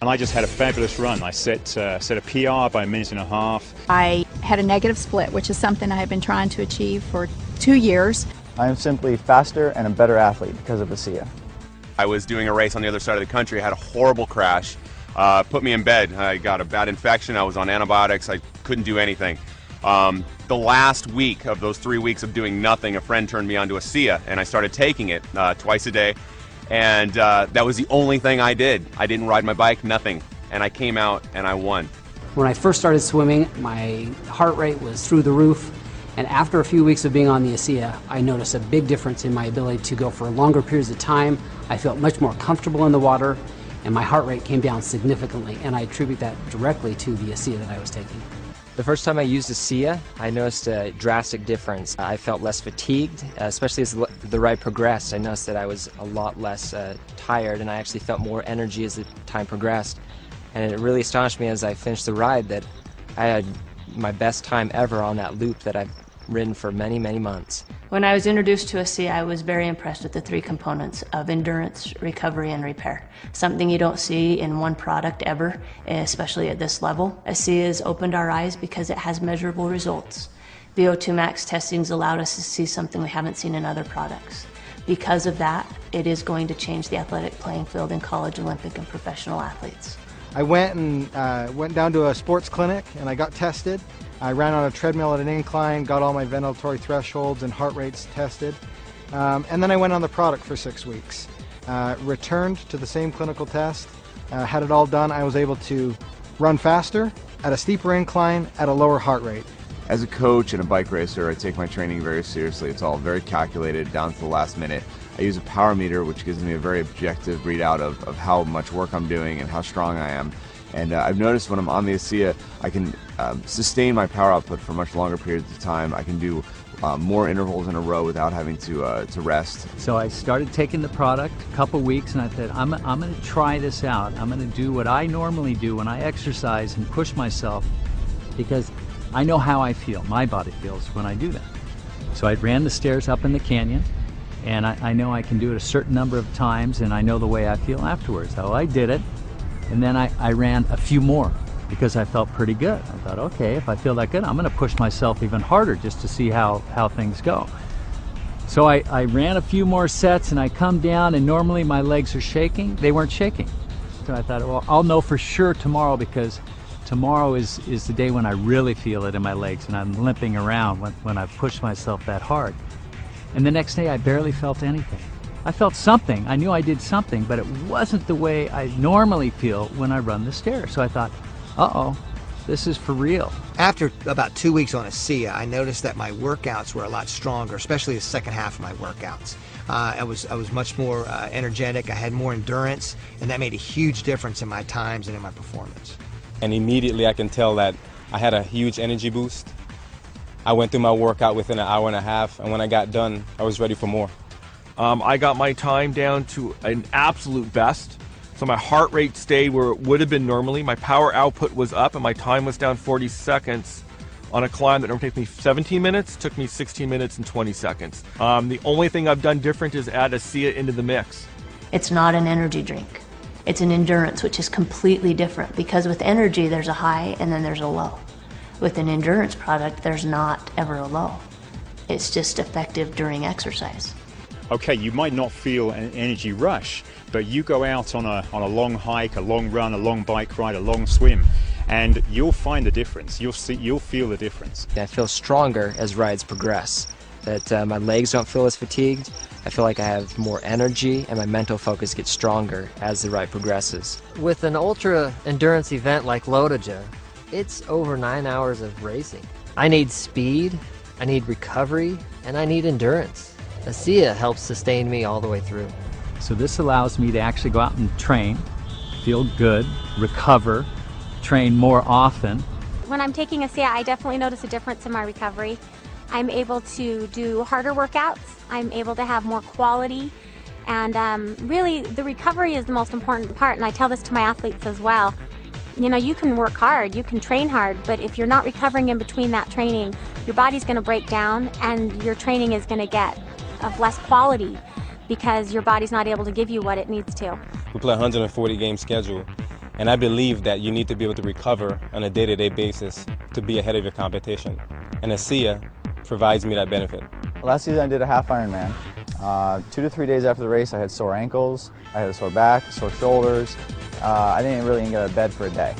And I just had a fabulous run. I set a PR by a minute and a half. I had a negative split, which is something I have been trying to achieve for 2 years. I am simply faster and a better athlete because of ASEA. I was doing a race on the other side of the country, I had a horrible crash, put me in bed. I got a bad infection, I was on antibiotics, I couldn't do anything. The last week of those 3 weeks of doing nothing, a friend turned me on to ASEA, and I started taking it twice a day. And that was the only thing I did. I didn't ride my bike, nothing. And I came out and I won. When I first started swimming, my heart rate was through the roof. And after a few weeks of being on the ASEA, I noticed a big difference in my ability to go for longer periods of time. I felt much more comfortable in the water, and my heart rate came down significantly. And I attribute that directly to the ASEA that I was taking. The first time I used ASEA, I noticed a drastic difference. I felt less fatigued, especially as the ride progressed. I noticed that I was a lot less tired, and I actually felt more energy as the time progressed. And it really astonished me as I finished the ride that I had my best time ever on that loop that I've ridden for many, many months. When I was introduced to ASEA, I was very impressed with the 3 components of endurance, recovery, and repair. Something you don't see in one product ever, especially at this level. ASEA has opened our eyes because it has measurable results. VO2 max testing's allowed us to see something we haven't seen in other products. Because of that, it is going to change the athletic playing field in college, Olympic, and professional athletes. I went down to a sports clinic and I got tested. I ran on a treadmill at an incline, got all my ventilatory thresholds and heart rates tested, and then I went on the product for 6 weeks. Returned to the same clinical test, had it all done. I was able to run faster, at a steeper incline, at a lower heart rate. As a coach and a bike racer, I take my training very seriously. It's all very calculated down to the last minute. I use a power meter, which gives me a very objective readout of how much work I'm doing and how strong I am. And I've noticed when I'm on the ASEA, I can sustain my power output for much longer periods of time. I can do more intervals in a row without having to rest. So I started taking the product a couple weeks, and I said, I'm going to try this out. I'm going to do what I normally do when I exercise and push myself, because I know how I feel, my body feels when I do that. So I ran the stairs up in the canyon, and I know I can do it a certain number of times, and I know the way I feel afterwards. So I did it, and then I ran a few more because I felt pretty good. I thought, okay, if I feel that good, I'm going to push myself even harder just to see how things go. So I ran a few more sets, and I come down, and normally my legs are shaking. They weren't shaking. So I thought, well, I'll know for sure tomorrow, because tomorrow is the day when I really feel it in my legs and I'm limping around when I push myself that hard. And the next day I barely felt anything. I felt something. I knew I did something, but it wasn't the way I normally feel when I run the stairs. So I thought, uh-oh, this is for real. After about 2 weeks on ASEA, I noticed that my workouts were a lot stronger, especially the second half of my workouts. I was much more energetic, I had more endurance, and that made a huge difference in my times and in my performance. And immediately I can tell that I had a huge energy boost. I went through my workout within an hour and a half, and when I got done, I was ready for more. I got my time down to an absolute best. So my heart rate stayed where it would have been normally. My power output was up, and my time was down 40 seconds on a climb that normally takes me 17 minutes, took me 16 minutes and 20 seconds. The only thing I've done different is add ASEA into the mix. It's not an energy drink. It's an endurance, which is completely different, because with energy there's a high and then there's a low. With an endurance product, there's not ever a low. It's just effective during exercise. Okay, you might not feel an energy rush, but you go out on a long hike, a long run, a long bike ride, a long swim, and you'll find the difference. You'll feel the difference. I feel stronger as rides progress. That my legs don't feel as fatigued. I feel like I have more energy, and my mental focus gets stronger as the ride progresses. With an ultra endurance event like Lotoja, it's over 9 hours of racing. I need speed, I need recovery, and I need endurance. ASEA helps sustain me all the way through. So this allows me to actually go out and train, feel good, recover, train more often. When I'm taking ASEA, I definitely notice a difference in my recovery. I'm able to do harder workouts, I'm able to have more quality, and really the recovery is the most important part, and I tell this to my athletes as well. You know, you can work hard, you can train hard, but if you're not recovering in between that training, your body's going to break down and your training is going to get of less quality because your body's not able to give you what it needs to. We play a 140 game schedule, And I believe that you need to be able to recover on a day-to-day basis to be ahead of your competition. And ASEA provides me that benefit. Last season I did a half Ironman. 2 to 3 days after the race I had sore ankles, I had a sore back, sore shoulders. I didn't really even get out of bed for a day.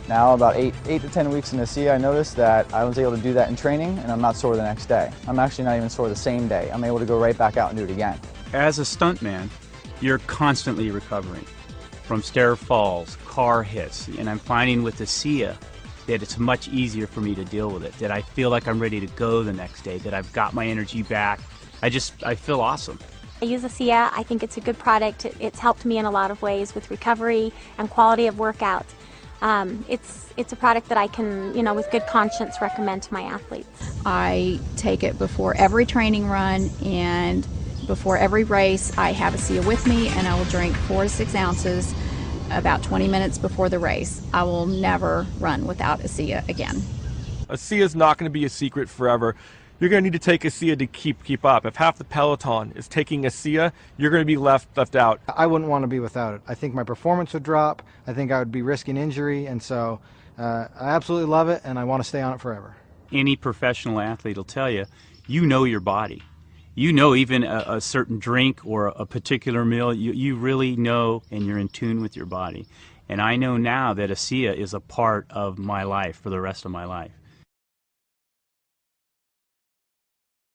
Now about 8 to 10 weeks in ASEA, I noticed that I was able to do that in training and I'm not sore the next day. I'm actually not even sore the same day. I'm able to go right back out and do it again. As a stuntman, you're constantly recovering from stair falls, car hits, and I'm finding with ASEA that it's much easier for me to deal with it, that I feel like I'm ready to go the next day, that I've got my energy back. I feel awesome. I use ASEA. I think it's a good product. It's helped me in a lot of ways with recovery and quality of workout. It's a product that I can, with good conscience recommend to my athletes. I take it before every training run and before every race. I have ASEA with me and I will drink 4 to 6 ounces about 20 minutes before the race. I will never run without ASEA again. ASEA is not going to be a secret forever. You're going to need to take ASEA to keep up. If half the peloton is taking ASEA, you're going to be left out. I wouldn't want to be without it. I think my performance would drop. I think I would be risking injury, and so I absolutely love it, and I want to stay on it forever. Any professional athlete will tell you, you know your body. You know even a certain drink or a particular meal, you really know and you're in tune with your body. And I know now that ASEA is a part of my life for the rest of my life.